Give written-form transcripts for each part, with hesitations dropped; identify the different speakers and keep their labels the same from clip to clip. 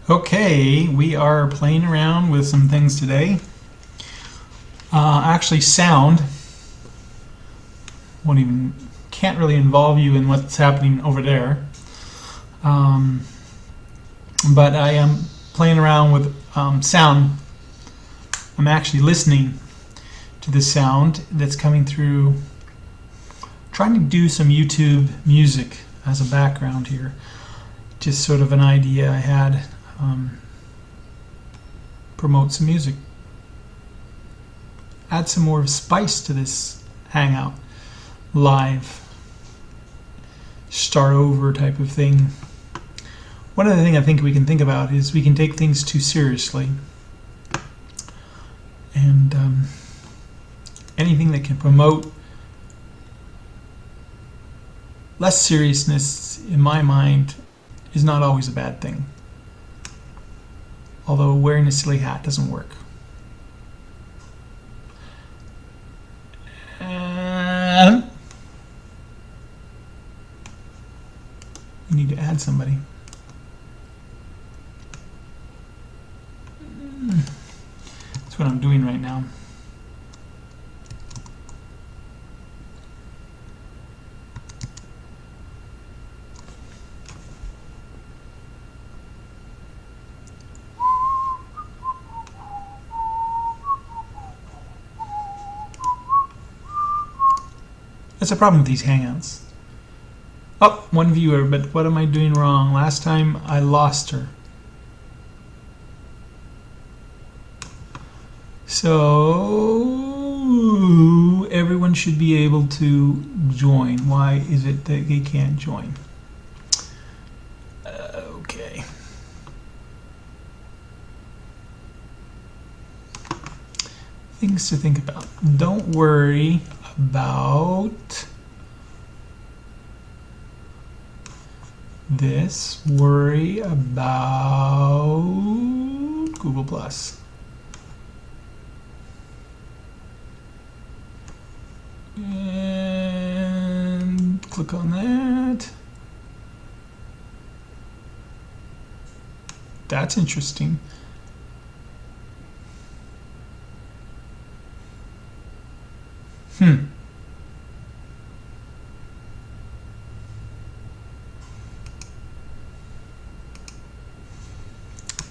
Speaker 1: Okay, we are playing around with some things today. Actually, sound can't really involve you in what's happening over there. But I am playing around with sound. I'm actually listening to the sound that's coming through, trying to do some YouTube music as a background here. Just sort of an idea I had. Promote some music. Add some more spice to this hangout. Live. Start over type of thing. One other thing I think we can think about is we can take things too seriously. And anything that can promote less seriousness, in my mind, is not always a bad thing. Although wearing a silly hat doesn't work. We need to add somebody. That's what I'm doing right now. That's a problem with these hangouts. Oh, one viewer, but what am I doing wrong? Last time I lost her. So everyone should be able to join. Why is it that they can't join? Okay. Things to think about. Don't worry about this. Worry about Google Plus. And click on that. That's interesting.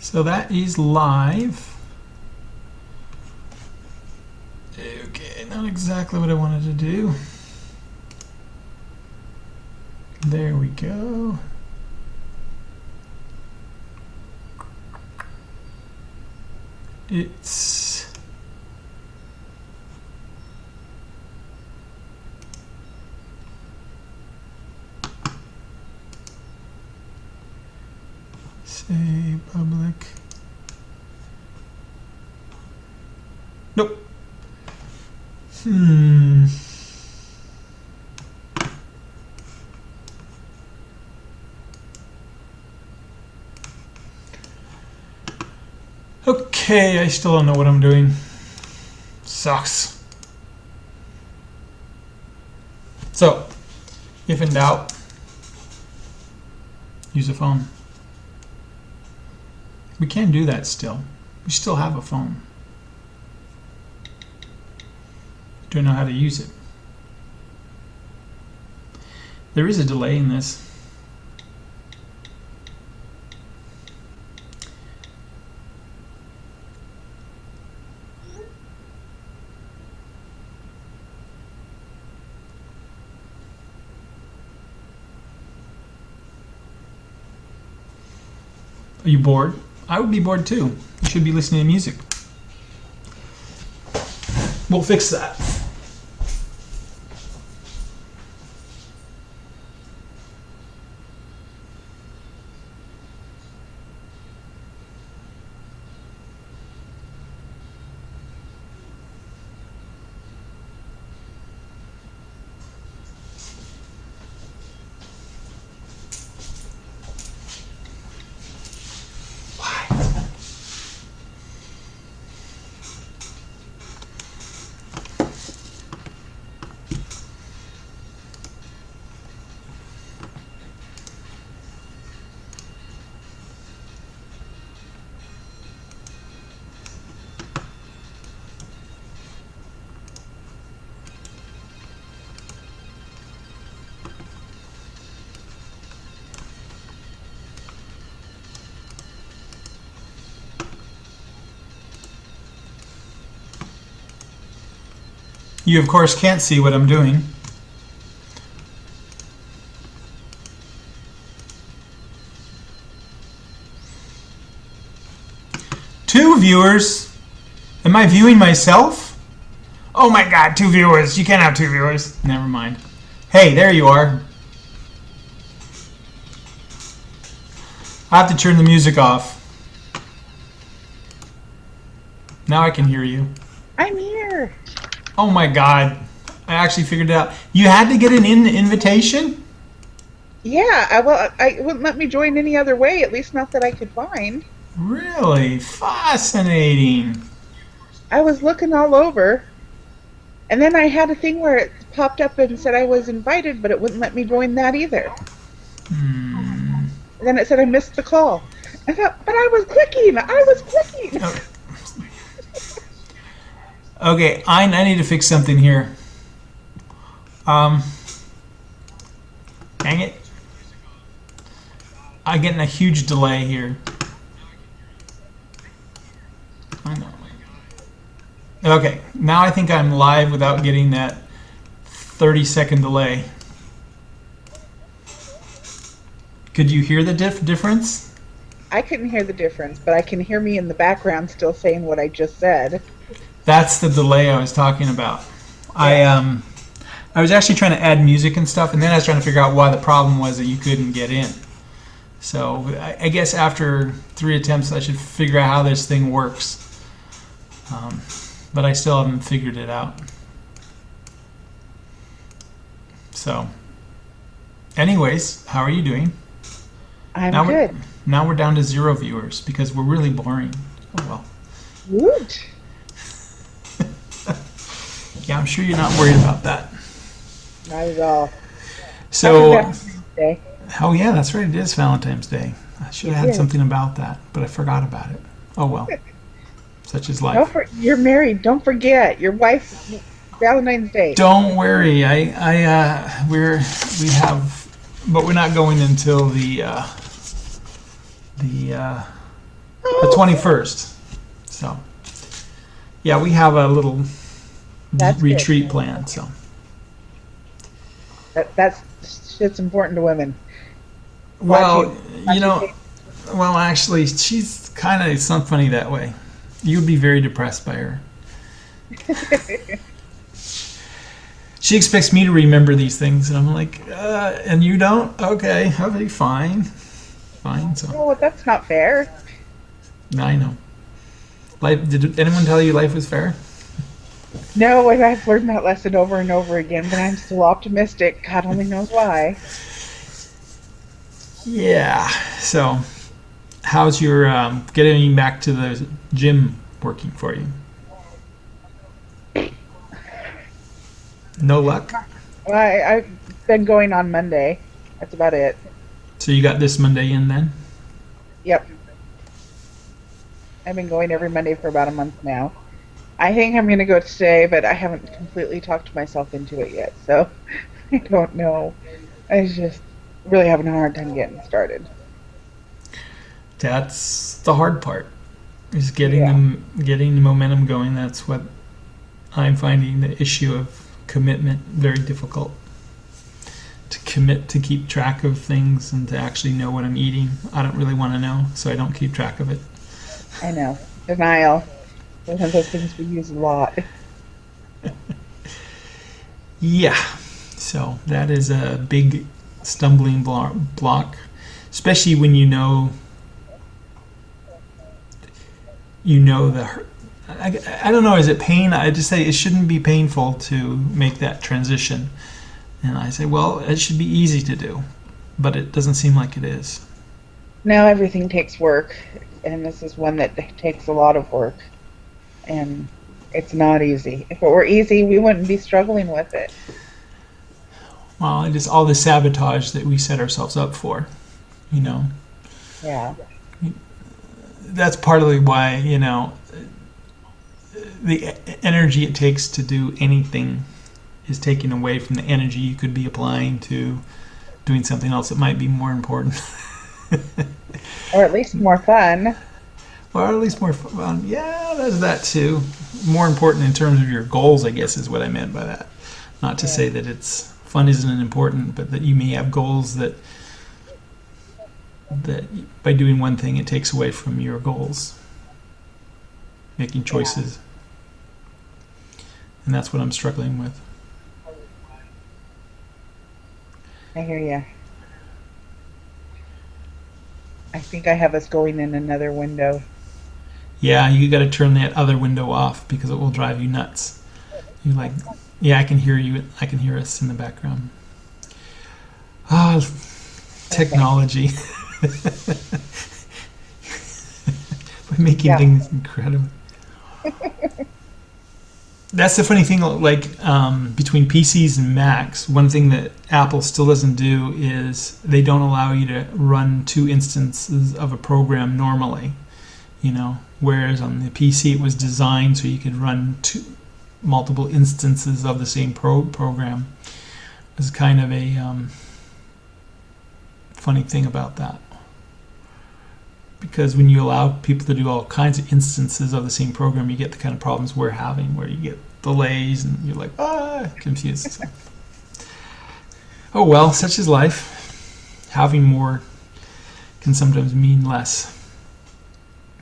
Speaker 1: So that is live. Okay, not exactly what I wanted to do. There we go. It's say public. Nope. Okay, I still don't know what I'm doing. Sucks. So, if in doubt, use a phone. We can do that still. We still have a phone. Don't know how to use it. There is a delay in this. Are you bored? I would be bored too. You should be listening to music. We'll fix that. You, of course, can't see what I'm doing. Two viewers? Am I viewing myself? Oh my god, 2 viewers. You can't have 2 viewers. Never mind. Hey, there you are. I have to turn the music off. Now I can hear you.
Speaker 2: I'm here.
Speaker 1: Oh my god. I actually figured it out. You had to get an invitation?
Speaker 2: Yeah, I wouldn't let me join any other way, at least not that I could find.
Speaker 1: Really? Fascinating.
Speaker 2: I was looking all over, and then I had a thing where it popped up and said I was invited, but it wouldn't let me join that either. And then it said I missed the call. I thought, but I was clicking.
Speaker 1: Oh. Okay, I need to fix something here. Dang it. I'm getting a huge delay here. I know. Okay, now I think I'm live without getting that 30-second delay. Could you hear the difference?
Speaker 2: I couldn't hear the difference, but I can hear me in the background still saying what I just said.
Speaker 1: That's the delay I was talking about. Yeah. I was actually trying to add music and stuff, and then I was trying to figure out why the problem was that you couldn't get in. So I guess after 3 attempts, I should figure out how this thing works. But I still haven't figured it out. So, anyways, how are you doing?
Speaker 2: I'm
Speaker 1: now
Speaker 2: good.
Speaker 1: Now we're down to 0 viewers because we're really boring. Oh well.
Speaker 2: Woot.
Speaker 1: Yeah, I'm sure you're not worried about that.
Speaker 2: Not at all.
Speaker 1: So,
Speaker 2: Happy Valentine's Day.
Speaker 1: Oh yeah, that's right. It is Valentine's Day. I should have had something about that, but I forgot about it. Oh well. Such is life.
Speaker 2: You're married. Don't forget your wife's Valentine's Day.
Speaker 1: Don't worry. We have, but we're not going until the 21st. So yeah, we have a little retreat plan. So
Speaker 2: that's shit's important to women.
Speaker 1: Well, well, actually, she's kind of funny that way. You'd be very depressed by her. She expects me to remember these things, and I'm like, and you don't? Okay, I'll be fine. Fine. So.
Speaker 2: Oh, that's not fair.
Speaker 1: I know. Did anyone tell you life was fair?
Speaker 2: No, I've learned that lesson over and over again, but I'm still optimistic. God only knows why.
Speaker 1: Yeah. So, how's your getting back to the gym working for you? No luck?
Speaker 2: Well, I've been going on Monday. That's about it.
Speaker 1: So you got this Monday in then?
Speaker 2: Yep. I've been going every Monday for about a month now. I think I'm going to go today, but I haven't completely talked myself into it yet, so I don't know. I was just really having a hard time getting started.
Speaker 1: That's the hard part, is getting the momentum going. That's what I'm finding the issue of commitment very difficult. To commit to keep track of things and to actually know what I'm eating. I don't really want to know, so I don't keep track of it.
Speaker 2: I know. Denial. One of those things we use a lot.
Speaker 1: Yeah. So that is a big stumbling block, especially when you know the. I don't know. Is it pain? I just say it shouldn't be painful to make that transition, and I say, well, it should be easy to do, but it doesn't seem like it is.
Speaker 2: Now everything takes work, and this is one that takes a lot of work, and it's not easy. If it were easy, we wouldn't be struggling with it.
Speaker 1: Well, it is all the sabotage that we set ourselves up for,
Speaker 2: Yeah.
Speaker 1: That's partly why, the energy it takes to do anything is taken away from the energy you could be applying to doing something else that might be more important.
Speaker 2: Or at least more fun.
Speaker 1: Or at least more fun. Yeah, there's that too. more important in terms of your goals, I guess, is what I meant by that. Not to say that it's fun isn't important, but that you may have goals that by doing one thing it takes away from your goals. Making choices. And that's what I'm struggling with.
Speaker 2: I hear you. I think I have us going in another window.
Speaker 1: Yeah, you got to turn that other window off because it will drive you nuts. You like, yeah, I can hear you. I can hear us in the background. Ah, technology. By making things incredible. That's the funny thing, like between PCs and Macs, one thing that Apple still doesn't do is they don't allow you to run 2 instances of a program normally, whereas on the PC it was designed so you could run multiple instances of the same program. There's kind of a funny thing about that. Because when you allow people to do all kinds of instances of the same program, you get the kind of problems we're having, where you get delays and you're like, confused. So. Oh well, such is life. Having more can sometimes mean less,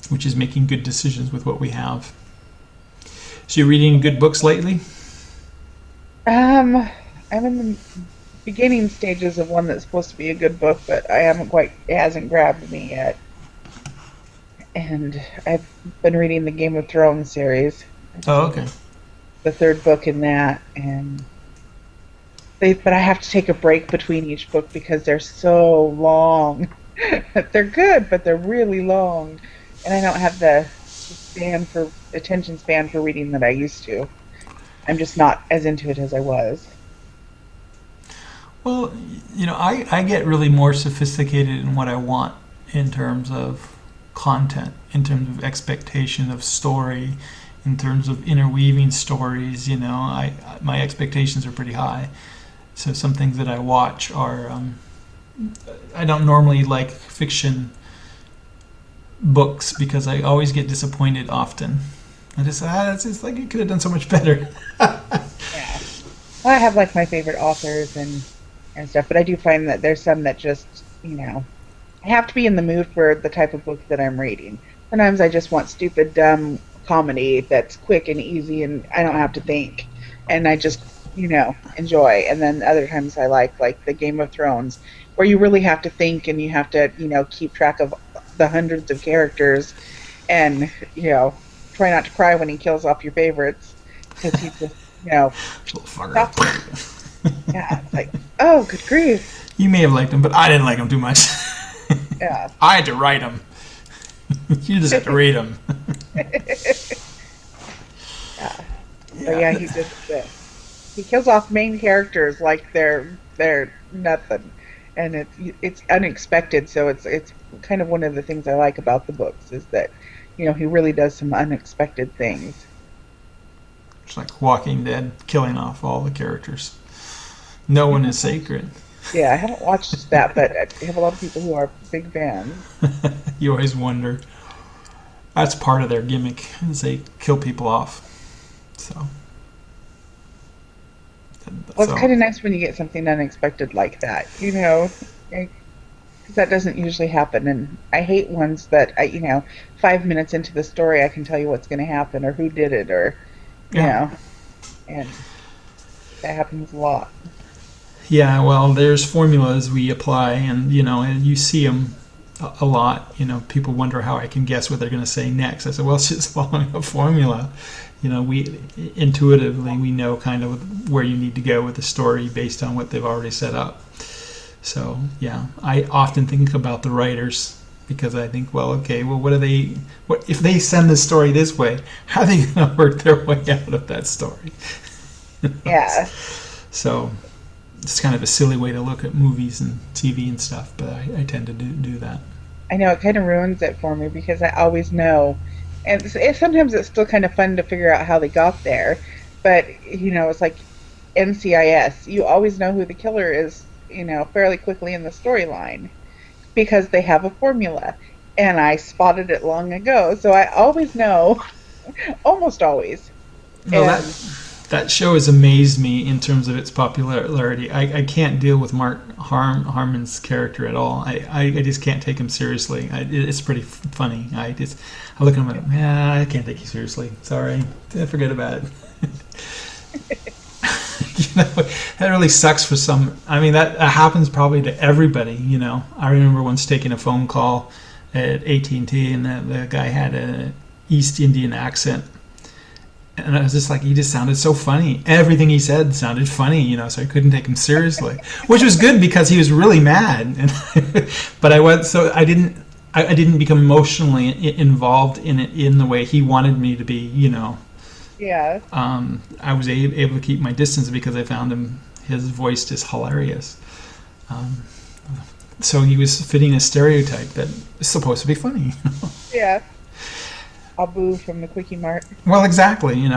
Speaker 1: which is making good decisions with what we have. So you're reading good books lately?
Speaker 2: I'm in the beginning stages of one that's supposed to be a good book, but it hasn't grabbed me yet. And I've been reading the Game of Thrones series.
Speaker 1: Oh, okay.
Speaker 2: The 3rd book in that, but I have to take a break between each book because they're so long. They're good, but they're really long, and I don't have the attention span for reading that I used to. I'm just not as into it as I was.
Speaker 1: Well, I get really more sophisticated in what I want in terms of content, in terms of expectation of story, in terms of interweaving stories. My expectations are pretty high. So some things that I watch are I don't normally like fiction books because I always get disappointed often. I just it's just like you could have done so much better.
Speaker 2: Yeah. Well, I have like my favorite authors and stuff, but I do find that there's some that just, I have to be in the mood for the type of book that I'm reading. Sometimes I just want stupid, dumb comedy that's quick and easy and I don't have to think. And I just, enjoy. And then other times I like the Game of Thrones, where you really have to think and you have to, keep track of the hundreds of characters and, try not to cry when he kills off your favorites. Because he just,
Speaker 1: Little fucker.
Speaker 2: Yeah, it's like, oh, good grief.
Speaker 1: You may have liked him, but I didn't like him too much.
Speaker 2: Yeah.
Speaker 1: I had to write him. You just have to read him.
Speaker 2: Yeah. He just he kills off main characters like they're nothing, and it's unexpected. So it's kind of one of the things I like about the books is that he really does some unexpected things.
Speaker 1: It's like Walking Dead, killing off all the characters. No one is sacred.
Speaker 2: Yeah, I haven't watched that, but I have a lot of people who are big fans.
Speaker 1: You always wonder. That's part of their gimmick, is they kill people off. So.
Speaker 2: Well, it's kind of nice when you get something unexpected like that, because that doesn't usually happen. And I hate ones that 5 minutes into the story I can tell you what's going to happen or who did it or, and that happens a lot.
Speaker 1: Yeah, well, there's formulas we apply, and and you see them a lot. People wonder how I can guess what they're going to say next. I said, well, it's just following a formula. We intuitively we know kind of where you need to go with the story based on what they've already set up. So yeah, I often think about the writers because I think, well, okay, well, what if they send the story this way? How are they going to work their way out of that story?
Speaker 2: Yeah.
Speaker 1: So. It's kind of a silly way to look at movies and TV and stuff, but I tend to do that.
Speaker 2: I know, it kind of ruins it for me because I always know. And sometimes it's still kind of fun to figure out how they got there. But, it's like NCIS. You always know who the killer is, fairly quickly in the storyline because they have a formula. And I spotted it long ago. So I always know Almost always.
Speaker 1: No,
Speaker 2: And
Speaker 1: that show has amazed me in terms of its popularity. I can't deal with Mark Harmon's character at all. I just can't take him seriously. It's pretty funny. I look at him and yeah, I can't take you seriously. Sorry, forget about it. That really sucks for some. I mean, that happens probably to everybody. I remember once taking a phone call at AT&T, and the guy had a East Indian accent. And I was just like, he just sounded so funny. Everything he said sounded funny, so I couldn't take him seriously, which was good because he was really mad. But I didn't become emotionally involved in it in the way he wanted me to be.
Speaker 2: yeah,
Speaker 1: I was able to keep my distance because I found his voice just hilarious. So he was fitting a stereotype that is supposed to be funny.
Speaker 2: yeah. Abu from the Quickie Mart.
Speaker 1: Well, exactly. And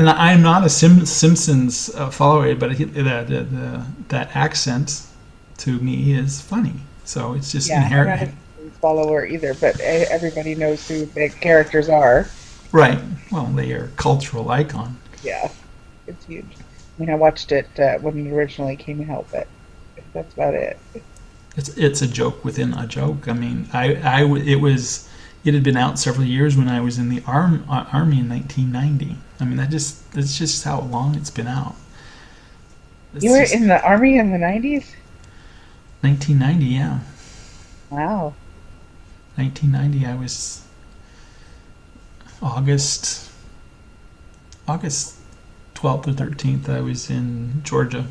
Speaker 1: I'm not a Simpsons follower, but that accent to me is funny. So it's just
Speaker 2: Yeah, I'm not
Speaker 1: inherent.
Speaker 2: a follower either, but everybody knows who the characters are.
Speaker 1: Right. Well, they are a cultural icon.
Speaker 2: Yeah, it's huge. I mean, I watched it when it originally came out, but that's about it.
Speaker 1: It's a joke within a joke. I mean, it had been out several years when I was in the army in 1990. I mean, that's just how long it's been out.
Speaker 2: You were in the army in the 90s?
Speaker 1: 1990, yeah.
Speaker 2: Wow.
Speaker 1: 1990. I was August 12th or 13th. I was in Georgia.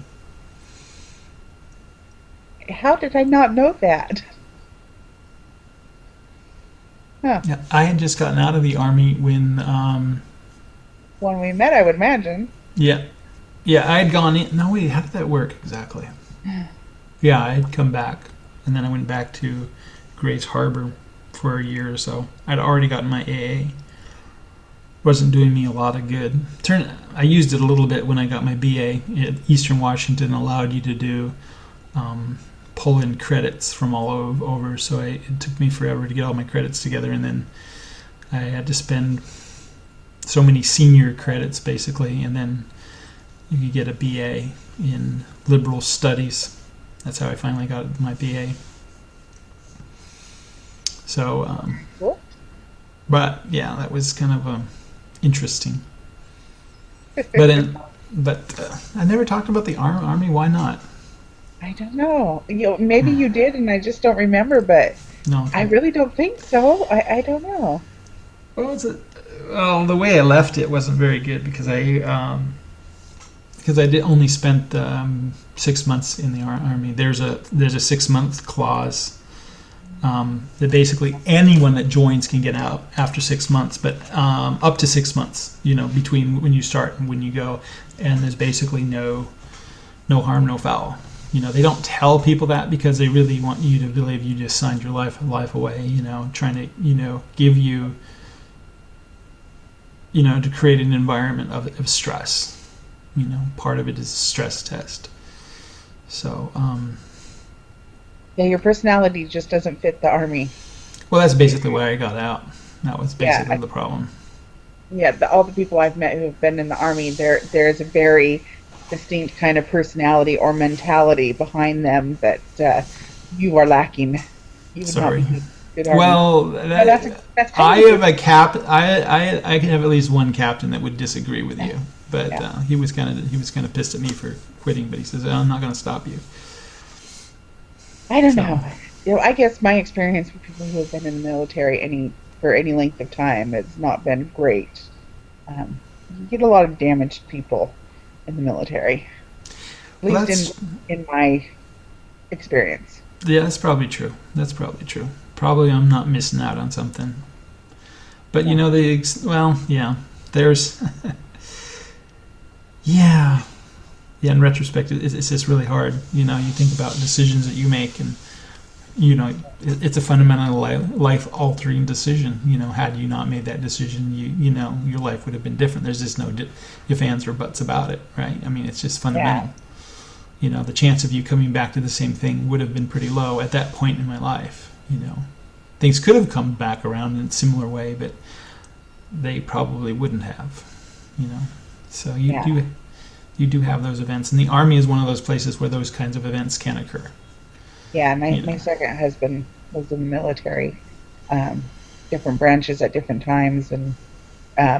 Speaker 2: How did I not know that? Huh.
Speaker 1: Yeah, I had just gotten out of the army when
Speaker 2: When we met, I would imagine.
Speaker 1: yeah, I had gone in. No, wait, how did that work exactly? Yeah, I had come back, and then I went back to Grace Harbor for a year or so. I'd already gotten my AA. Wasn't doing me a lot of good. I used it a little bit when I got my BA. Eastern Washington allowed you to do pull in credits from all over, so it took me forever to get all my credits together, and then I had to spend so many senior credits basically, and then you could get a BA in liberal studies. That's how I finally got my BA. So,
Speaker 2: Cool.
Speaker 1: but yeah, that was kind of interesting. But I never talked about the army. Why not?
Speaker 2: I don't know. Maybe you did, and I just don't remember. But
Speaker 1: No.
Speaker 2: I really don't think so. I don't know.
Speaker 1: Well, the way I left it wasn't very good because I did only spent 6 months in the army. There's a 6 month clause that basically anyone that joins can get out after 6 months, but up to 6 months, between when you start and when you go, and there's basically no harm, no foul. They don't tell people that because they really want you to believe you just signed your life away. Trying to give you, to create an environment of stress. Part of it is a stress test. So,
Speaker 2: Yeah, your personality just doesn't fit the army.
Speaker 1: well, that's basically why I got out. That was
Speaker 2: Yeah,
Speaker 1: basically the problem.
Speaker 2: yeah. All the people I've met who have been in the army, there's a very distinct kind of personality or mentality behind them that you are lacking. You would not be
Speaker 1: Sorry.
Speaker 2: good army.
Speaker 1: Well,
Speaker 2: No, that's
Speaker 1: I
Speaker 2: kind of
Speaker 1: have a cap. I can have at least one captain that would disagree with you, but
Speaker 2: yeah.
Speaker 1: he was kind of pissed at me for quitting. But he says, "I'm not going to stop you."
Speaker 2: I don't
Speaker 1: So
Speaker 2: know. I guess my experience with people who have been in the military for any length of time has not been great. You get a lot of damaged people in the military, at
Speaker 1: well,
Speaker 2: least in my experience.
Speaker 1: yeah, that's probably true. That's probably true. Probably I'm not missing out on something. But
Speaker 2: Yeah.
Speaker 1: well, yeah, there's yeah. Yeah, in retrospect, it's just really hard. You think about decisions that you make, and it's a fundamental life-altering decision. Had you not made that decision, your life would have been different. There's just no if, ands, or buts about it, right? I mean, it's just
Speaker 2: Yeah.
Speaker 1: fundamental. The chance of you coming back to the same thing would have been pretty low at that point in my life. Things could have come back around in a similar way, but they probably wouldn't have, you know. So
Speaker 2: Yeah.
Speaker 1: you do have those events, and the Army is one of those places where those kinds of events can occur.
Speaker 2: Yeah,
Speaker 1: You
Speaker 2: my
Speaker 1: know,
Speaker 2: second husband was in the military, different branches at different times, and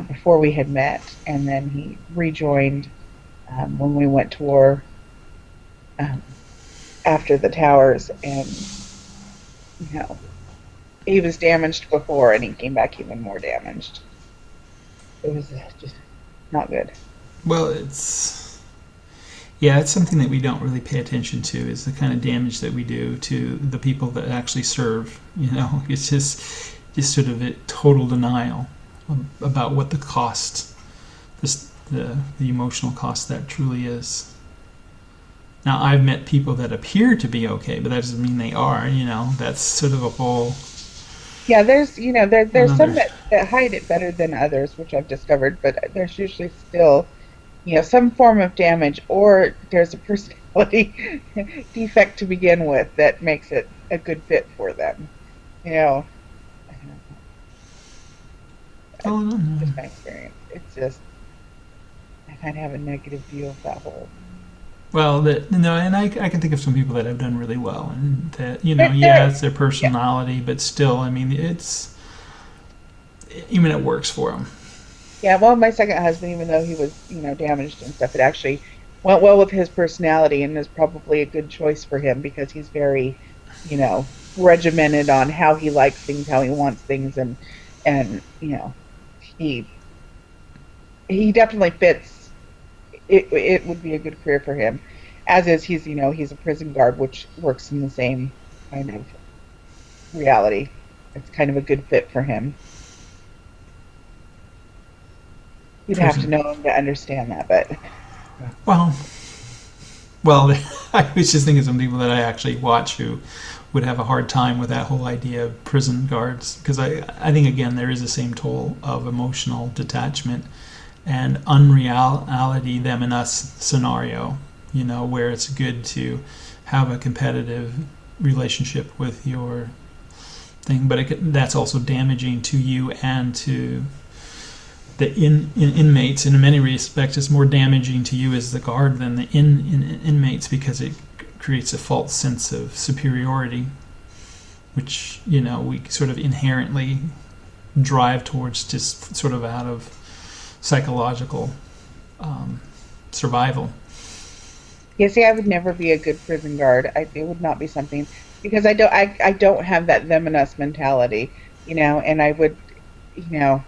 Speaker 2: before we had met, and then he rejoined when we went to war um, after the towers, and you know he was damaged before, and he came back even more damaged. It was just not good.
Speaker 1: well, it's yeah, it's something that we don't really pay attention to is the kind of damage that we do to the people that actually serve. You know, it's just sort of a total denial about what the cost, the emotional cost that truly is. Now, I've met people that appear to be okay, but that doesn't mean they are. You know, that's sort of a whole
Speaker 2: Yeah, there's there's some
Speaker 1: another.
Speaker 2: that hide it better than others, which I've discovered, but there's usually still some form of damage, or there's a personality defect to begin with that makes it a good fit for them. You know, I don't know.
Speaker 1: Oh,
Speaker 2: That's
Speaker 1: no, no.
Speaker 2: just my experience. It's just I kind of have a negative view of that whole.
Speaker 1: Well, that no, and I can think of some people that have done really well, and that yeah,
Speaker 2: There,
Speaker 1: it's their
Speaker 2: yeah,
Speaker 1: personality, but still, I mean, it's even it works for them.
Speaker 2: yeah. Well, my second husband, even though he was damaged and stuff, it actually went well with his personality, and is probably a good choice for him because he's very, regimented on how he likes things, how he wants things, and he he definitely fits. It would be a good career for him, as is he's a prison guard, which works in the same kind of reality. It's kind of a good fit for him. You'd have to
Speaker 1: Prison.
Speaker 2: know him to understand that, but
Speaker 1: Well, well, I was just thinking of some people that I actually watch who would have a hard time with that whole idea of prison guards because I think again there is the same toll of emotional detachment and unreality them and us scenario, where it's good to have a competitive relationship with your thing, but that's also damaging to you and to the inmates. And in many respects, it's more damaging to you as the guard than the inmates because it creates a false sense of superiority, which we sort of inherently drive towards just sort of out of psychological survival.
Speaker 2: yeah, see, I would never be a good prison guard. It would not be something because I don't have that them and us mentality, and I would, you know,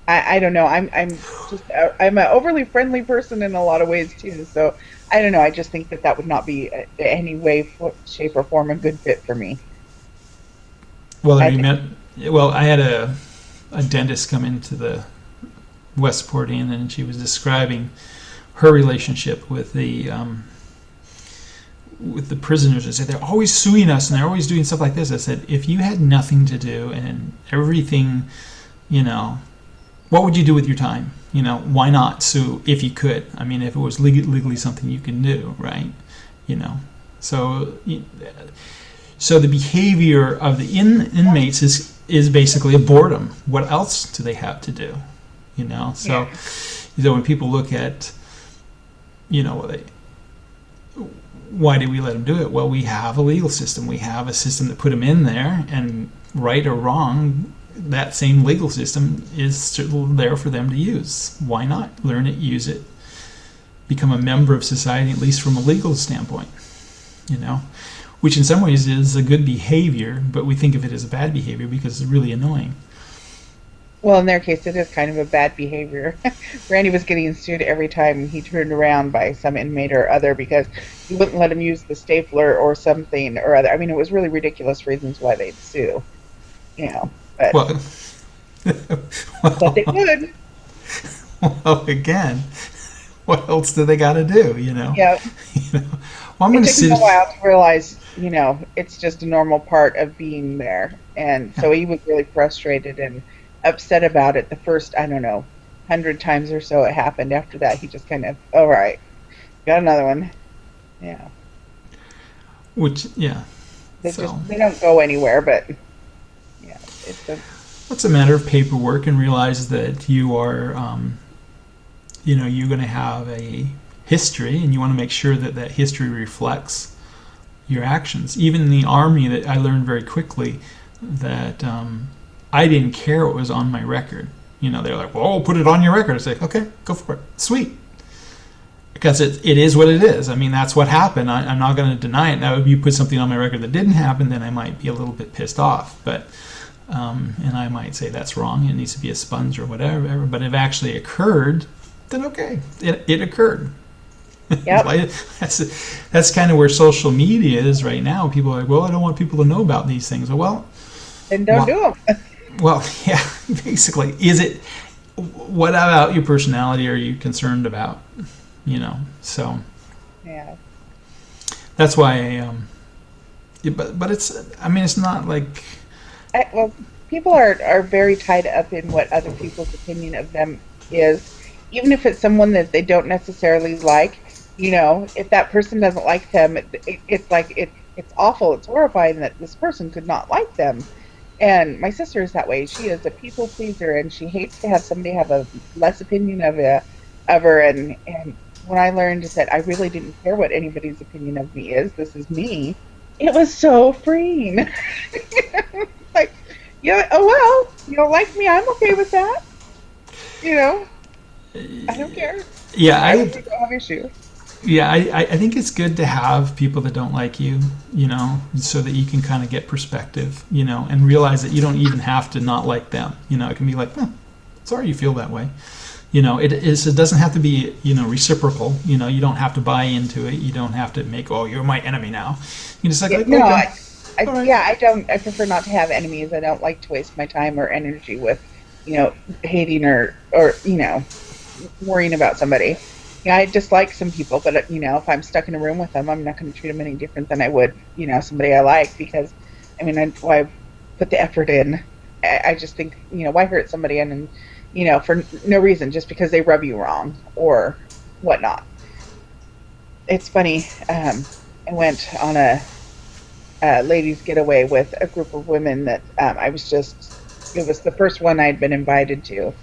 Speaker 2: I don't know. I'm an overly friendly person in a lot of ways too. So I don't know. I just think that that would not be any way, shape, or form a good fit for me.
Speaker 1: Well, have
Speaker 2: I
Speaker 1: you
Speaker 2: think,
Speaker 1: met? Well, I had a dentist come into the Westport Inn, and she was describing her relationship with the prisoners. I said they're always suing us and they're always doing stuff like this. I said if you had nothing to do and everything, you know, what would you do with your time? Why not sue if you could? I mean, if it was legally something you can do, right? You know, so so the behavior of the inmates is basically a boredom. What else do they have to do? So
Speaker 2: yeah,
Speaker 1: when people look at, why do we let them do it? Well, we have a legal system. We have a system that put them in there, and right or wrong, that same legal system is still there for them to use. Why not learn it, use it, become a member of society, at least from a legal standpoint? Which in some ways is a good behavior, but we think of it as a bad behavior because it's really annoying.
Speaker 2: well, in their case, it is kind of a bad behavior. Randy was getting sued every time he turned around by some inmate or other because he wouldn't let him use the stapler or something or other. I mean, it was really ridiculous reasons why they'd sue, but
Speaker 1: Well,
Speaker 2: they
Speaker 1: well,
Speaker 2: would.
Speaker 1: well, again, what else do they got to do?
Speaker 2: Yeah,
Speaker 1: You know. Well, I'm
Speaker 2: it
Speaker 1: going to
Speaker 2: took him a
Speaker 1: sit.
Speaker 2: while to realize, it's just a normal part of being there. And
Speaker 1: Yeah.
Speaker 2: so he was really frustrated and upset about it the first, I don't know, 100 times or so it happened. After that, he just kind of, all right, got another one. Yeah.
Speaker 1: Which, yeah.
Speaker 2: They
Speaker 1: So,
Speaker 2: don't go anywhere, but yeah, it's a,
Speaker 1: It's a matter of paperwork, and realize that you are, you're going to have a history, and you want to make sure that that history reflects your actions. Even in the Army, that I learned very quickly that I didn't care what was on my record. They're like, well, put it on your record. I say, okay, go for it. Sweet. Because it is what it is. I mean, that's what happened. I'm not going to deny it. Now, if you put something on my record that didn't happen, then I might be a little bit pissed off. But and I might say that's wrong. It needs to be a sponge or whatever. But if it actually occurred, then okay, it occurred.
Speaker 2: Yep.
Speaker 1: That's kind of where social media is right now. People are like, well, I don't want people to know about these things. Well,
Speaker 2: then don't do them.
Speaker 1: Well, yeah, basically. What about your personality are you concerned about? So
Speaker 2: Yeah.
Speaker 1: that's why but it's not like,
Speaker 2: Well, people are very tied up in what other people's opinion of them is, even if it's someone that they don't necessarily like. If that person doesn't like them, it's like it's awful. It's horrifying that this person could not like them. And my sister is that way. She is a people pleaser, and she hates to have somebody have a less opinion of her. And when I learned that I really didn't care what anybody's opinion of me is, this is me. It was so freeing. Like, yeah, oh well, you don't like me, I'm okay with that. I don't care.
Speaker 1: Yeah,
Speaker 2: I don't have issue.
Speaker 1: Yeah, I think it's good to have people that don't like you, so that you can kind of get perspective, and realize that you don't even have to not like them. It can be like, sorry you feel that way. It doesn't have to be, reciprocal. You don't have to buy into it. You don't have to make, oh, you're my enemy now. You just like,
Speaker 2: Yeah,
Speaker 1: okay,
Speaker 2: no,
Speaker 1: right.
Speaker 2: I don't. I prefer not to have enemies. I don't like to waste my time or energy with, hating or worrying about somebody. Yeah, I dislike some people, but if I'm stuck in a room with them, I'm not going to treat them any different than I would, somebody I like, because, why put the effort in? I just think, why hurt somebody and for no reason, just because they rub you wrong or whatnot. It's funny. I went on a ladies' getaway with a group of women that it was the first one I'd been invited to.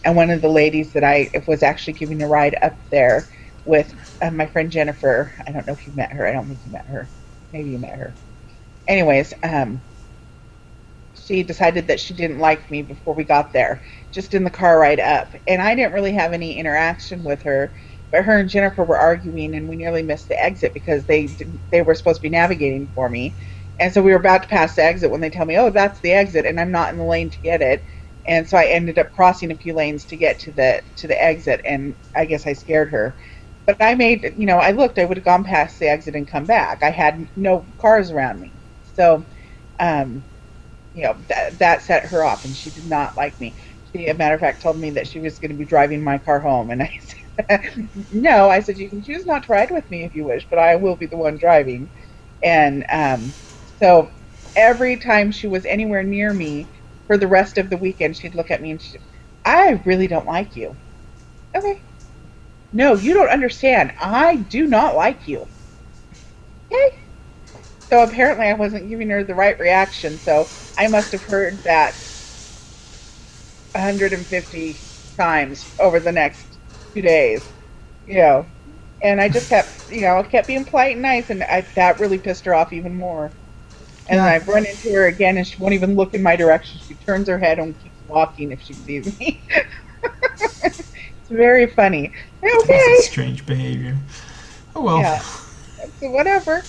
Speaker 2: And one of the ladies that I was actually giving a ride up there with my friend Jennifer. I don't know if you met her. I don't think you met her. Maybe you met her. Anyways, she decided that she didn't like me before we got there, just in the car ride up. And I didn't really have any interaction with her, but her and Jennifer were arguing, and we nearly missed the exit because they were supposed to be navigating for me. And so we were about to pass the exit when they tell me, oh, that's the exit, and I'm not in the lane to get it. And so I ended up crossing a few lanes to get to the exit, and I guess I scared her. But I made, I looked, I would have gone past the exit and come back. I had no cars around me. So, that set her off, and she did not like me. She, as a matter of fact, told me that she was going to be driving my car home, and I said, no, I said, you can choose not to ride with me if you wish, but I will be the one driving. And so every time she was anywhere near me for the rest of the weekend, she'd look at me and I really don't like you. Okay. No, you don't understand. I do not like you. Okay. So apparently I wasn't giving her the right reaction, so I must have heard that 150 times over the next 2 days. And I just kept being polite and nice, and that really pissed her off even more. And then I've run into her again, and she won't even look in my direction. She turns her head and keeps walking if she sees me. It's very funny. Okay.
Speaker 1: That's strange behavior. Oh, well.
Speaker 2: Yeah. So whatever.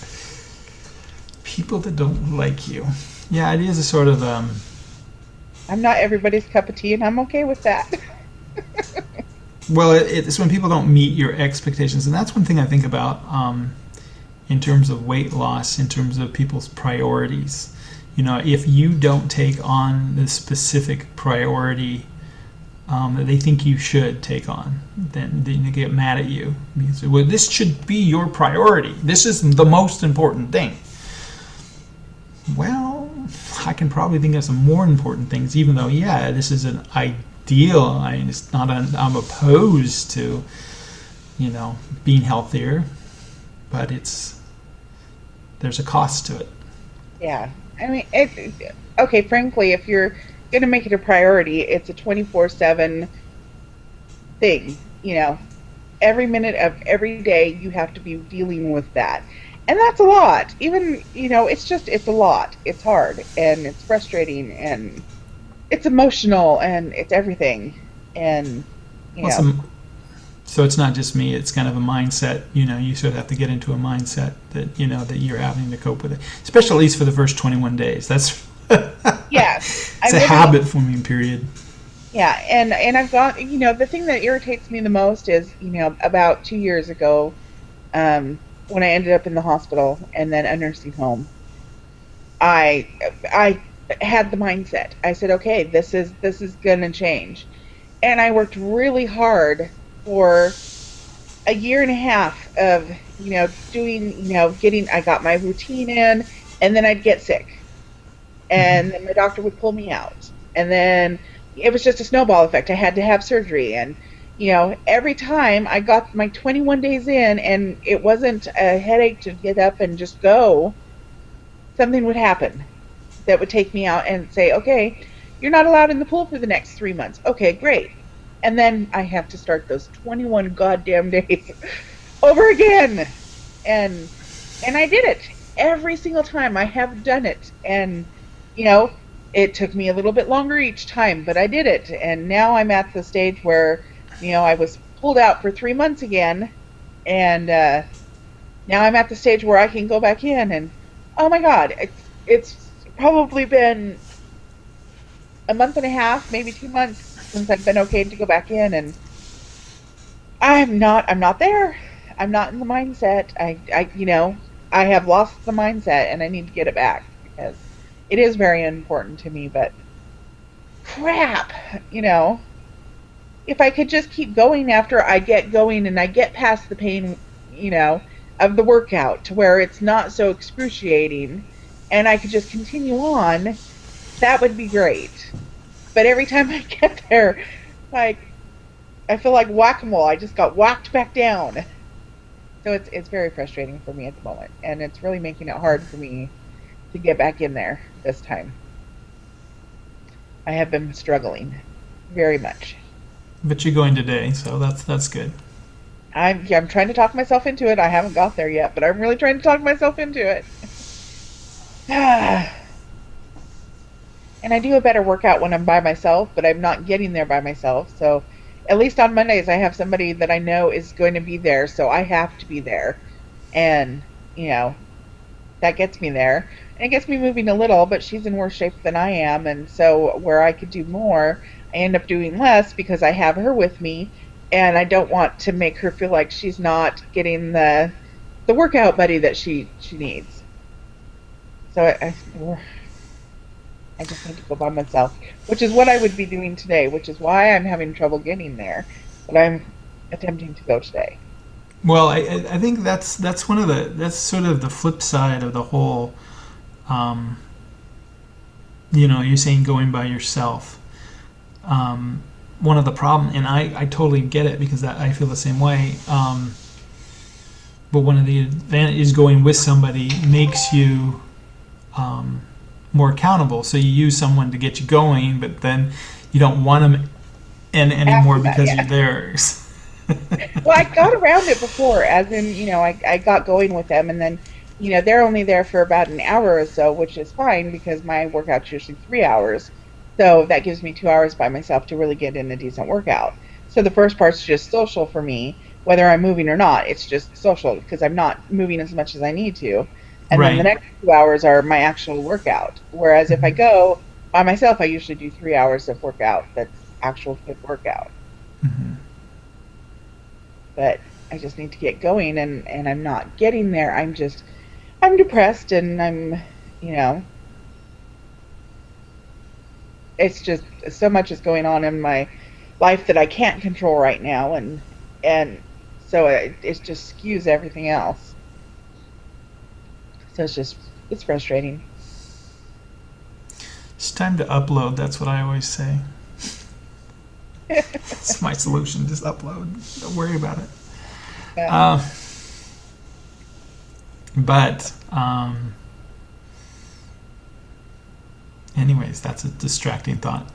Speaker 1: People that don't like you. Yeah, it is a sort of...
Speaker 2: I'm not everybody's cup of tea, and I'm okay with that.
Speaker 1: Well, it's when people don't meet your expectations. And that's one thing I think about... in terms of weight loss, in terms of people's priorities. If you don't take on the specific priority that they think you should take on, then they get mad at you. Because, well, this should be your priority. This is the most important thing. Well, I can probably think of some more important things, even though, yeah, this is an ideal. I'm opposed to, being healthier, but there's a cost to it.
Speaker 2: Yeah. Okay, frankly, if you're going to make it a priority. It's a 24/7 thing, every minute of every day you have to be dealing with that. And that's a lot. Even, it's a lot. It's hard and it's frustrating and it's emotional and it's everything. And, you
Speaker 1: Well,
Speaker 2: know,
Speaker 1: so it's not just me. It's kind of a mindset. You sort of have to get into a mindset that that you're having to cope with it, especially at least for the first 21 days. That's
Speaker 2: yes,
Speaker 1: it's a habit forming period.
Speaker 2: yeah. And I've got, the thing that irritates me the most is, about 2 years ago, when I ended up in the hospital and then a nursing home, I I had the mindset. I said, okay, this is gonna change. And I worked really hard for a year and a half of, doing, getting, I got my routine in, and then I'd get sick. And then my doctor would pull me out. And then it was just a snowball effect. I had to have surgery. And, every time I got my 21 days in and it wasn't a headache to get up and just go, something would happen that would take me out and say, okay, you're not allowed in the pool for the next 3 months. Okay, great. And then I have to start those 21 goddamn days over again. And I did it every single time. I have done it. And, you know, it took me a little bit longer each time, but I did it. And now I'm at the stage where, I was pulled out for 3 months again. And now I'm at the stage where I can go back in. And oh my God, it's probably been a month and a half, maybe 2 months since I've been okay to go back in. And I'm not there. I'm not in the mindset. I have lost the mindset and I need to get it back because it is very important to me. But crap, you know, if I could just keep going after I get going and I get past the pain, you know, of the workout to where it's not so excruciating and I could just continue on, that would be great. But every time I get there, like, I feel like whack-a-mole. I just got whacked back down. So it's very frustrating for me at the moment, and it's really making it hard for me to get back in there this time. I have been struggling very much.
Speaker 1: But you're going today, so that's good.
Speaker 2: I'm trying to talk myself into it. I haven't got there yet, but I'm really trying to talk myself into it. And I do a better workout when I'm by myself, but I'm not getting there by myself. So at least on Mondays, I have somebody that I know is going to be there, so I have to be there. And, you know, that gets me there. And it gets me moving a little, but she's in worse shape than I am. And so where I could do more, I end up doing less because I have her with me. And I don't want to make her feel like she's not getting the workout buddy that she needs. So I just need to go by myself, which is what I would be doing today, which is why I'm having trouble getting there. But I'm attempting to go today.
Speaker 1: Well, I think that's one of that's sort of the flip side of the whole. Um, you're saying going by yourself. One of the problem, and I totally get it because I feel the same way. But one of the advantages going with somebody makes you more accountable. So you use someone to get you going, but then you don't want them in anymore
Speaker 2: After that,
Speaker 1: because
Speaker 2: yeah.
Speaker 1: you're theirs.
Speaker 2: Well, I got around it before, as in, I got going with them, and then, they're only there for about an hour or so, which is fine because my workout's usually 3 hours. So that gives me 2 hours by myself to really get in a decent workout. So the first part's just social for me, whether I'm moving or not. It's just social because I'm not moving as much as I need to. And then the
Speaker 1: Right.
Speaker 2: next 2 hours are my actual workout. Whereas if I
Speaker 1: Mhm.
Speaker 2: go by myself, I usually do 3 hours of workout that's actual good workout.
Speaker 1: Mhm.
Speaker 2: But I just need to get going and I'm not getting there. I'm depressed and you know, it's just so much is going on in my life that I can't control right now and so it just skews everything else. So it's frustrating.
Speaker 1: It's time to upload. That's what I always say. It's my solution. Just upload. Don't worry about it.
Speaker 2: Yeah.
Speaker 1: Uh, but anyways, that's a distracting thought.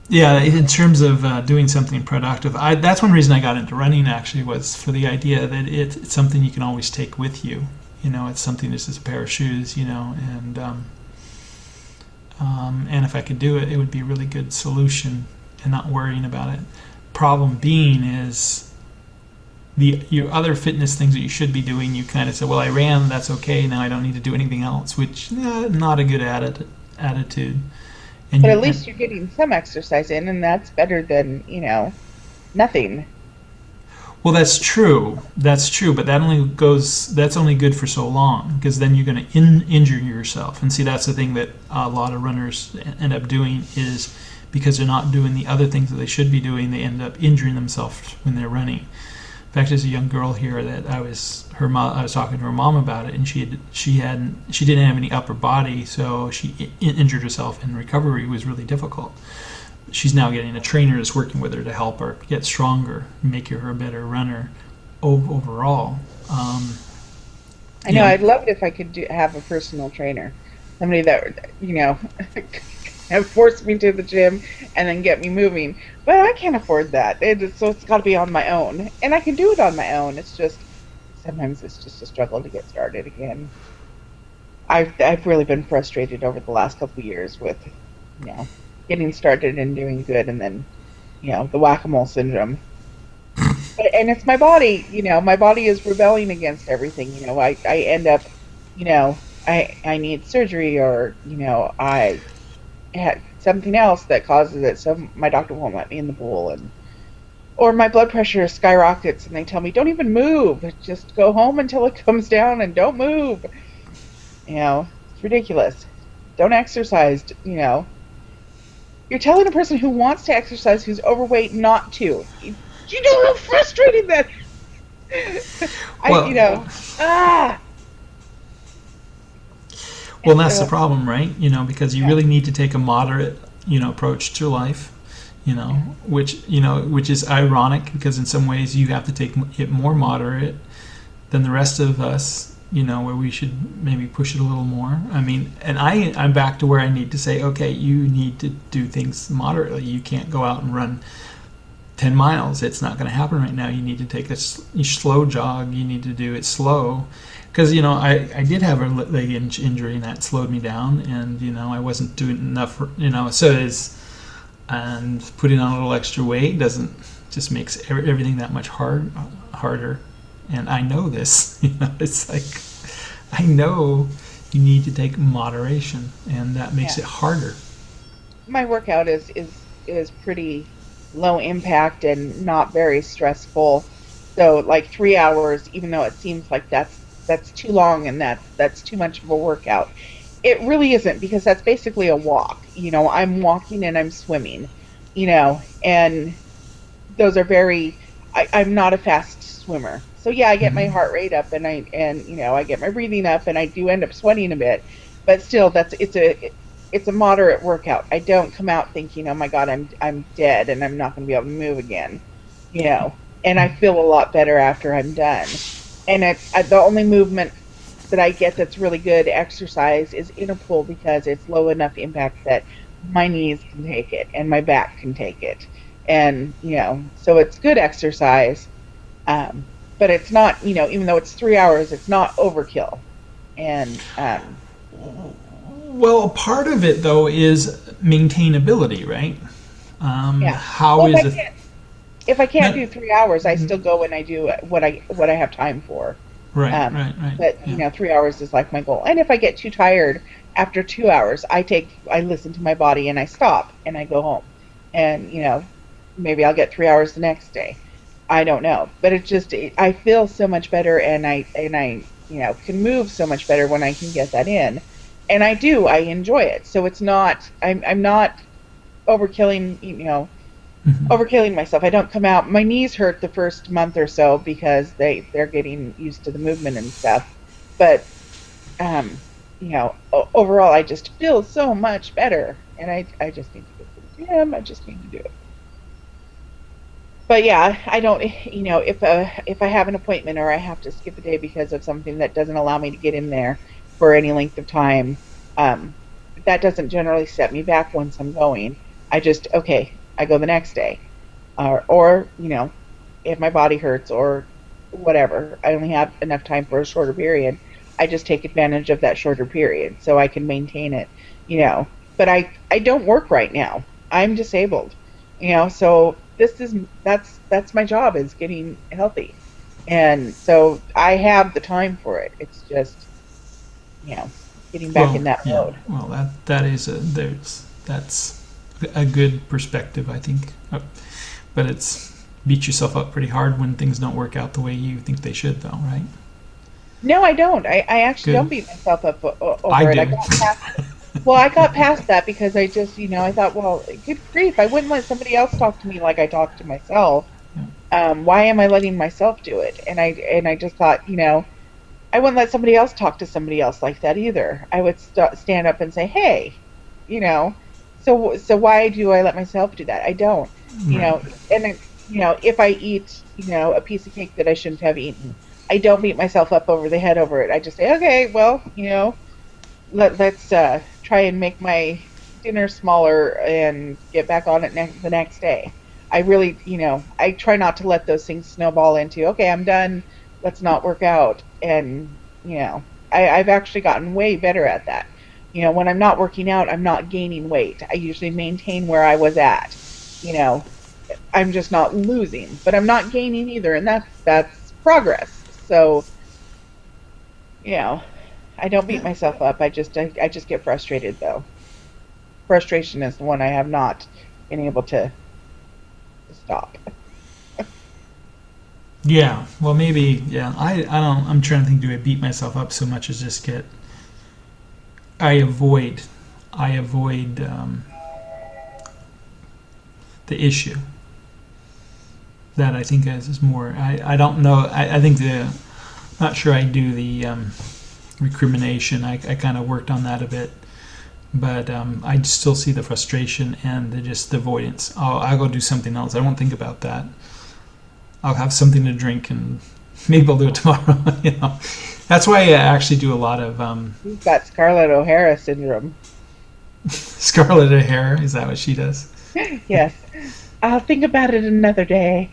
Speaker 1: Yeah, in terms of doing something productive, that's one reason I got into running. Actually, was for the idea that it's something you can always take with you. You know, it's something just as a pair of shoes. You know, and if I could do it, it would be a really good solution, and not worrying about it. Problem being is your other fitness things that you should be doing. You kind of say, well, I ran, that's okay. Now I don't need to do anything else, which not a good attitude. And
Speaker 2: But at least you're getting some exercise in, and that's better than, nothing.
Speaker 1: Well, that's true. That's true, but that's only good for so long, because then you're going to injure yourself. And see, that's the thing that a lot of runners end up doing, is because they're not doing the other things that they should be doing, they end up injuring themselves when they're running. In fact, there's a young girl here that I was talking to her mom about it, and she didn't have any upper body, so she injured herself, and recovery was really difficult. She's now getting a trainer that's working with her to help her get stronger, make her a better runner overall.
Speaker 2: I know, I'd love it if I could have a personal trainer, somebody that have forced me to the gym and then get me moving. But I can't afford that. So it's got to be on my own, and I can do it on my own. It's just sometimes it's just a struggle to get started again. I've really been frustrated over the last couple of years with, getting started and doing good, and then, the whack-a-mole syndrome. And it's my body. My body is rebelling against everything. I end up, I need surgery, or I had something else that causes it, so my doctor won't let me in the pool, or my blood pressure skyrockets, and they tell me, don't even move, just go home until it comes down and don't move. It's ridiculous. Don't exercise. You're telling a person who wants to exercise, who's overweight, not to. You know how frustrating that.
Speaker 1: Well, Well, that's the problem, right? Because you really need to take a moderate, approach to life, which is ironic, because in some ways you have to take it more moderate than the rest of us, where we should maybe push it a little more. I mean, and I'm back to where I need to say, okay, you need to do things moderately. You can't go out and run 10 miles. It's not going to happen right now. You need to take a slow jog. You need to do it slow. Because, I did have a leg injury, and that slowed me down, and, I wasn't doing enough, and putting on a little extra weight just makes everything that much harder. And I know this, it's like, I know you need to take moderation, and that makes it harder.
Speaker 2: My workout is pretty low impact and not very stressful. So like 3 hours, even though it seems like that's too long, and that's too much of a workout. It really isn't, because that's basically a walk. I'm walking and I'm swimming, and those are I'm not a fast swimmer. So yeah, I get my heart rate up, and I get my breathing up, and I do end up sweating a bit, but still it's a moderate workout. I don't come out thinking, oh my God, I'm dead and I'm not going to be able to move again, and I feel a lot better after I'm done. And the only movement that I get that's really good exercise is in a pool, because it's low enough impact that my knees can take it and my back can take it. And, so it's good exercise. But it's not, even though it's 3 hours, it's not overkill. And,
Speaker 1: well, part of it, though, is maintainability, right? How is it?
Speaker 2: If I can't do 3 hours, I still go and I do what I have time for.
Speaker 1: Right, right.
Speaker 2: But 3 hours is like my goal. And if I get too tired after 2 hours, I listen to my body and I stop and I go home. And maybe I'll get 3 hours the next day. I don't know, but I feel so much better, and I can move so much better when I can get that in, and I enjoy it. So it's not, I'm not overkilling, overkilling myself. I don't come out. My knees hurt the first month or so because they're getting used to the movement and stuff. But overall, I just feel so much better, and I just need to go to the gym. I just need to do it. But yeah, I don't. If I have an appointment or I have to skip a day because of something that doesn't allow me to get in there for any length of time, that doesn't generally set me back once I'm going. I just, okay, I go the next day. Or, if my body hurts or whatever, I only have enough time for a shorter period. I just take advantage of that shorter period so I can maintain it, you know. But I don't work right now. I'm disabled, so that's my job, is getting healthy. And so I have the time for it. It's just, you know, getting back in
Speaker 1: Well,
Speaker 2: that
Speaker 1: yeah.
Speaker 2: mode.
Speaker 1: Well, that's a good perspective, I think. But it's beat yourself up pretty hard when things don't work out the way you think they should, though, right?
Speaker 2: No, I don't. I actually don't
Speaker 1: Good.
Speaker 2: beat myself up
Speaker 1: I
Speaker 2: over it.
Speaker 1: do.
Speaker 2: I got past that because I just, I thought, well, good grief, I wouldn't let somebody else talk to me like I talk to myself.
Speaker 1: Yeah.
Speaker 2: Why am I letting myself do it? And I just thought, I wouldn't let somebody else talk to somebody else like that either. I would stand up and say, hey, you know, so why do I let myself do that? I don't, you
Speaker 1: Right.
Speaker 2: know, and then, if I eat, a piece of cake that I shouldn't have eaten, I don't beat myself up over the head over it. I just say, okay, well, let's try and make my dinner smaller and get back on it the next day. I really, I try not to let those things snowball into, okay, I'm done. Let's not work out. And, I've actually gotten way better at that. When I'm not working out, I'm not gaining weight. I usually maintain where I was at. You know, I'm just not losing, but I'm not gaining either. And that's progress. So, you know, I don't beat
Speaker 1: Yeah.
Speaker 2: myself up. I just get frustrated though. Frustration is the one I have not been able to stop.
Speaker 1: Yeah. Well, maybe. Yeah. I don't. I'm trying to think. Do I beat myself up so much as just get? I avoid. I avoid the issue. That I think is more. I don't know. I think not sure I do the recrimination. I kind of worked on that a bit, but I still see the frustration and just the avoidance. I'll go do something else. I won't think about that. I'll have something to drink and maybe I'll do it tomorrow. That's why I actually do a lot of
Speaker 2: You've got Scarlett O'Hara syndrome.
Speaker 1: Scarlett O'Hara. Is that what she does?
Speaker 2: Yes. I'll think about it another day.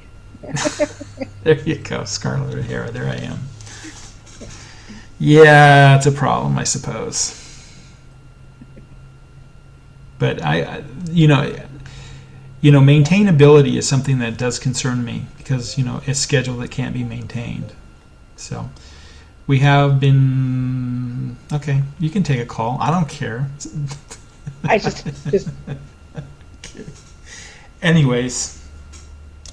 Speaker 1: There you go, Scarlett O'Hara. There I am. Yeah, it's a problem, I suppose. But maintainability is something that does concern me because it's a schedule that can't be maintained. So we have been okay. You can take a call. I don't care.
Speaker 2: I just
Speaker 1: Anyways,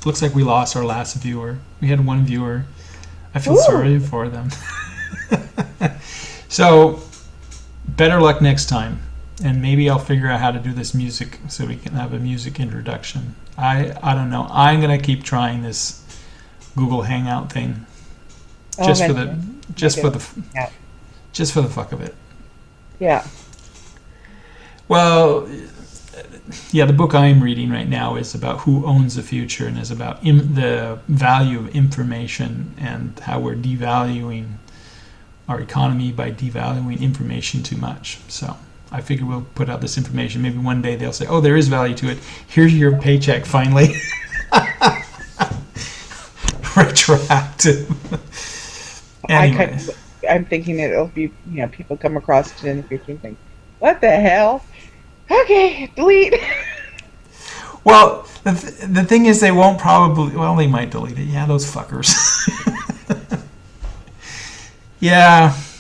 Speaker 1: looks like we lost our last viewer. We had one viewer. I feel
Speaker 2: Ooh.
Speaker 1: sorry for them. So better luck next time. And maybe I'll figure out how to do this music so we can have a music introduction. I don't know. I'm gonna keep trying this Google Hangout thing just for the just for the
Speaker 2: Yeah.
Speaker 1: just for the fuck of it.
Speaker 2: Yeah.
Speaker 1: Well, yeah, the book I'm reading right now is about who owns the future and is about the value of information and how we're devaluing our economy by devaluing information too much. So I figure we'll put out this information. Maybe one day they'll say, oh, there is value to it. Here's your paycheck finally. Retroactive. Anyway.
Speaker 2: I'm thinking it'll be, people come across it in the future and think, what the hell? Okay, delete.
Speaker 1: Well, the thing is they won't probably, well, they might delete it. Yeah, those fuckers.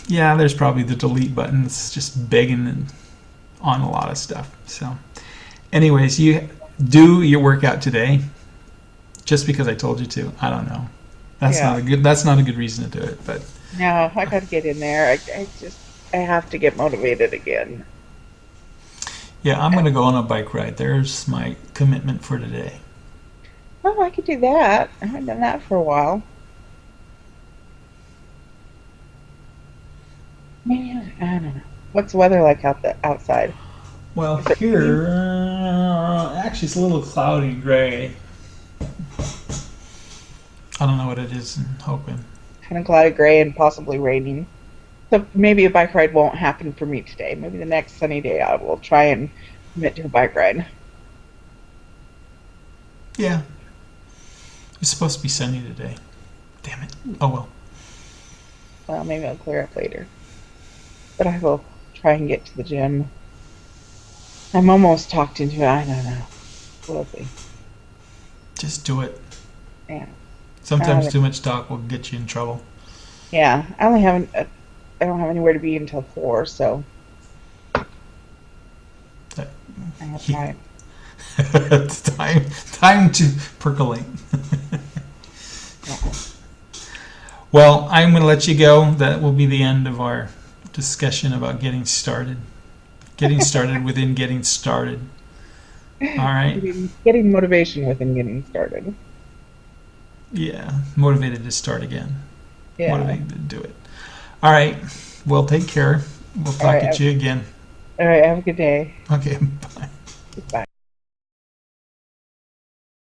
Speaker 1: Yeah, there's probably the delete button. It's just begging on a lot of stuff. So, anyways, you do your workout today. Just because I told you to, I don't know. That's not a good reason to do it. But
Speaker 2: No, I got to get in there. I have to get motivated again.
Speaker 1: yeah, I'm gonna go on a bike ride. There's my commitment for today.
Speaker 2: Oh, I could do that. I haven't done that for a while. Man, I don't know. What's the weather like outside?
Speaker 1: Well,
Speaker 2: Is it
Speaker 1: here, actually, it's a little cloudy and gray. I don't know what it is. I'm hoping.
Speaker 2: kind of cloudy gray and possibly raining? So maybe a bike ride won't happen for me today. Maybe the next sunny day I will try and commit to a bike ride.
Speaker 1: Yeah. It's supposed to be sunny today. Damn it. Oh well.
Speaker 2: Well, maybe I'll clear up later. But I will try and get to the gym. I'm almost talked into it. I don't know. We'll see.
Speaker 1: Just do it.
Speaker 2: Yeah.
Speaker 1: Sometimes too much talk will get you in trouble.
Speaker 2: Yeah. I only haven't. I don't have anywhere to be until 4, so
Speaker 1: That-
Speaker 2: I have
Speaker 1: Yeah.
Speaker 2: time.
Speaker 1: It's time to percolate.
Speaker 2: Yeah.
Speaker 1: Well, I'm going to let you go. That will be the end of our discussion about getting started. Getting started within getting started. All right.
Speaker 2: Getting motivation within getting started.
Speaker 1: Yeah. Motivated to start again.
Speaker 2: Yeah.
Speaker 1: Motivated to do it. All right. Well, take care. We'll
Speaker 2: All
Speaker 1: talk
Speaker 2: right.
Speaker 1: at you again.
Speaker 2: All right. Have a good day.
Speaker 1: Okay. Bye.
Speaker 2: Bye.